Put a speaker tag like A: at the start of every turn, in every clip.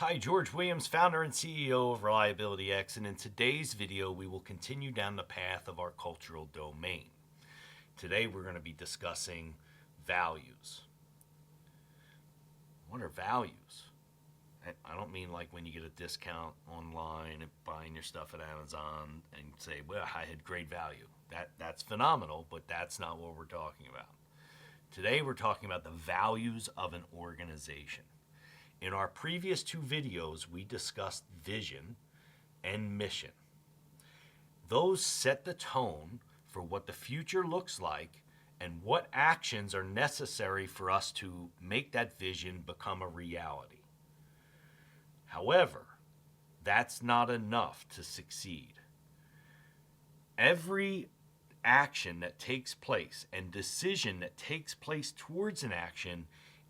A: Hi, George Williams, founder and CEO of Reliability X, and in today's video, we will continue down the path of our cultural domain. Today, we're going to be discussing values. What are values? I don't mean like when you get a discount online and buying your stuff at Amazon and say, well, I had great value. That's phenomenal, but that's not what we're talking about. Today, we're talking about the values of an organization. In our previous two videos, we discussed vision and mission. Those set the tone for what the future looks like and what actions are necessary for us to make that vision become a reality. However, that's not enough to succeed. Every action that takes place and decision that takes place towards an action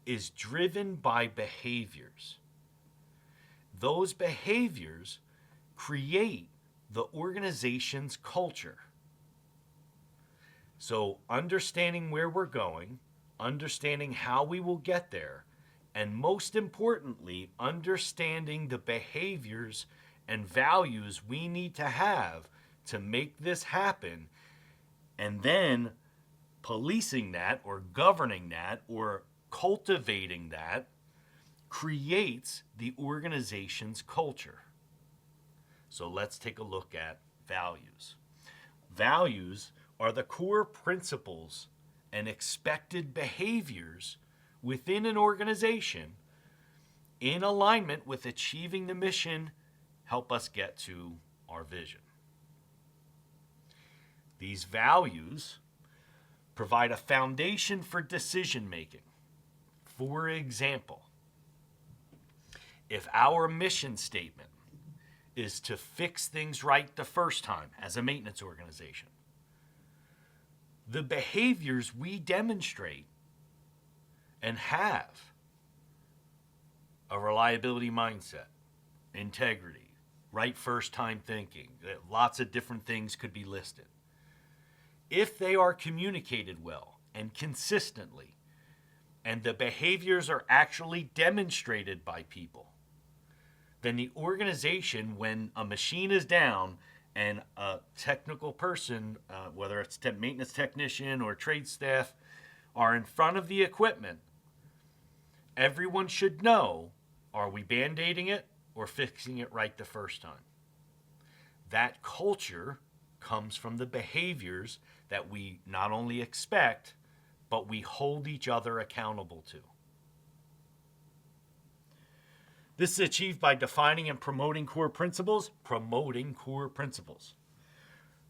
A: is driven by behaviors. Those behaviors create the organization's culture. So understanding where we're going, understanding how we will get there, and most importantly, understanding the behaviors and values we need to have to make this happen, and then policing that or governing that or cultivating that creates the organization's culture. So let's take a look at values. Values are the core principles and expected behaviors within an organization in alignment with achieving the mission, help us get to our vision. These values provide a foundation for decision making. For example, if our mission statement is to fix things right the first time as a maintenance organization, the behaviors we demonstrate and have a reliability mindset, integrity, right first time thinking, lots of different things could be listed. If they are communicated well and consistently, and the behaviors are actually demonstrated by people, then the organization, when a machine is down and a technical person, whether it's a maintenance technician or trade staff, are in front of the equipment, everyone should know, are we band-aiding it or fixing it right the first time? That culture comes from the behaviors that we not only expect, but we hold each other accountable to. This is achieved by defining and promoting core principles.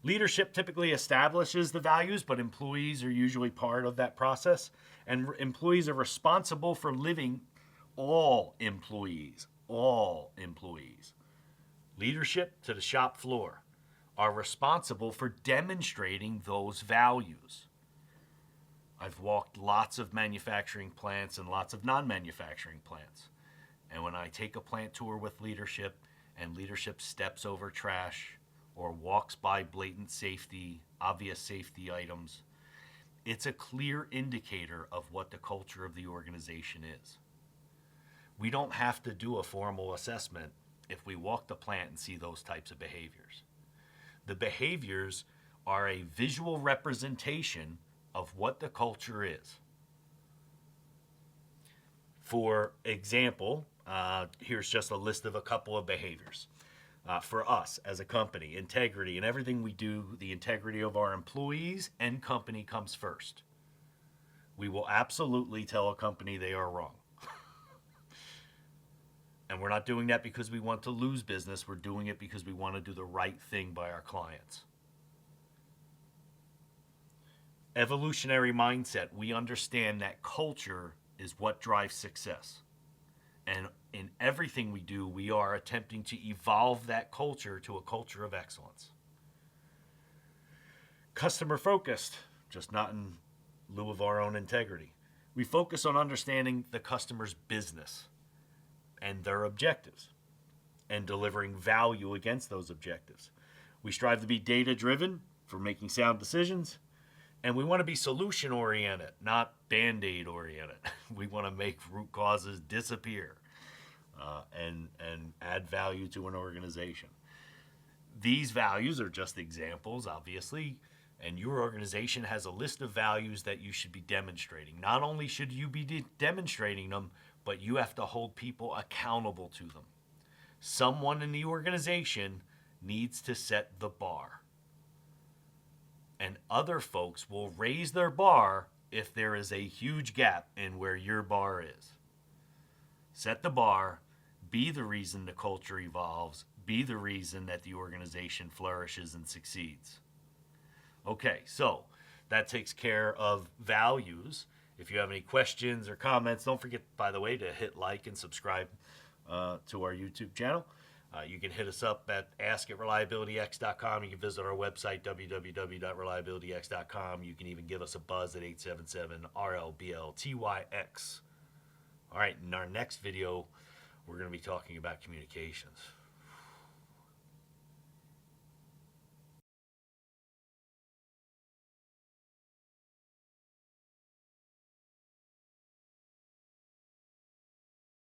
A: Leadership typically establishes the values, but employees are usually part of that process. And employees are responsible for living, all employees, leadership to the shop floor, are responsible for demonstrating those values. I've walked lots of manufacturing plants and lots of non-manufacturing plants. And when I take a plant tour with leadership and leadership steps over trash or walks by blatant safety, obvious safety items, it's a clear indicator of what the culture of the organization is. We don't have to do a formal assessment if we walk the plant and see those types of behaviors. The behaviors are a visual representation of what the culture is. For example, here's just a list of a couple of behaviors. For us as a company, integrity and everything we do, the integrity of our employees and company comes first. We will absolutely tell a company they are wrong. And we're not doing that because we want to lose business. We're doing it because we want to do the right thing by our clients. Evolutionary mindset. We understand that culture is what drives success. And in everything we do, we are attempting to evolve that culture to a culture of excellence. Customer focused, just not in lieu of our own integrity. We focus on understanding the customer's business and their objectives and delivering value against those objectives. We strive to be data-driven for making sound decisions, and we want to be solution-oriented, not Band-Aid oriented. We want to make root causes disappear. and add value to an organization. These values are just examples, obviously, and your organization has a list of values that you should be demonstrating. Not only should you be demonstrating them, but you have to hold people accountable to them. Someone in the organization needs to set the bar. And other folks will raise their bar if there is a huge gap in where your bar is. Set the bar, be the reason the culture evolves, be the reason that the organization flourishes and succeeds. Okay, so that takes care of values. If you have any questions or comments, don't forget, by the way, to hit like and subscribe to our YouTube channel. You can hit us up at ask@reliabilityx.com. You can visit our website, www.reliabilityx.com. You can even give us a buzz at 877-RLBLTYX. All right, in our next video, we're going to be talking about communications.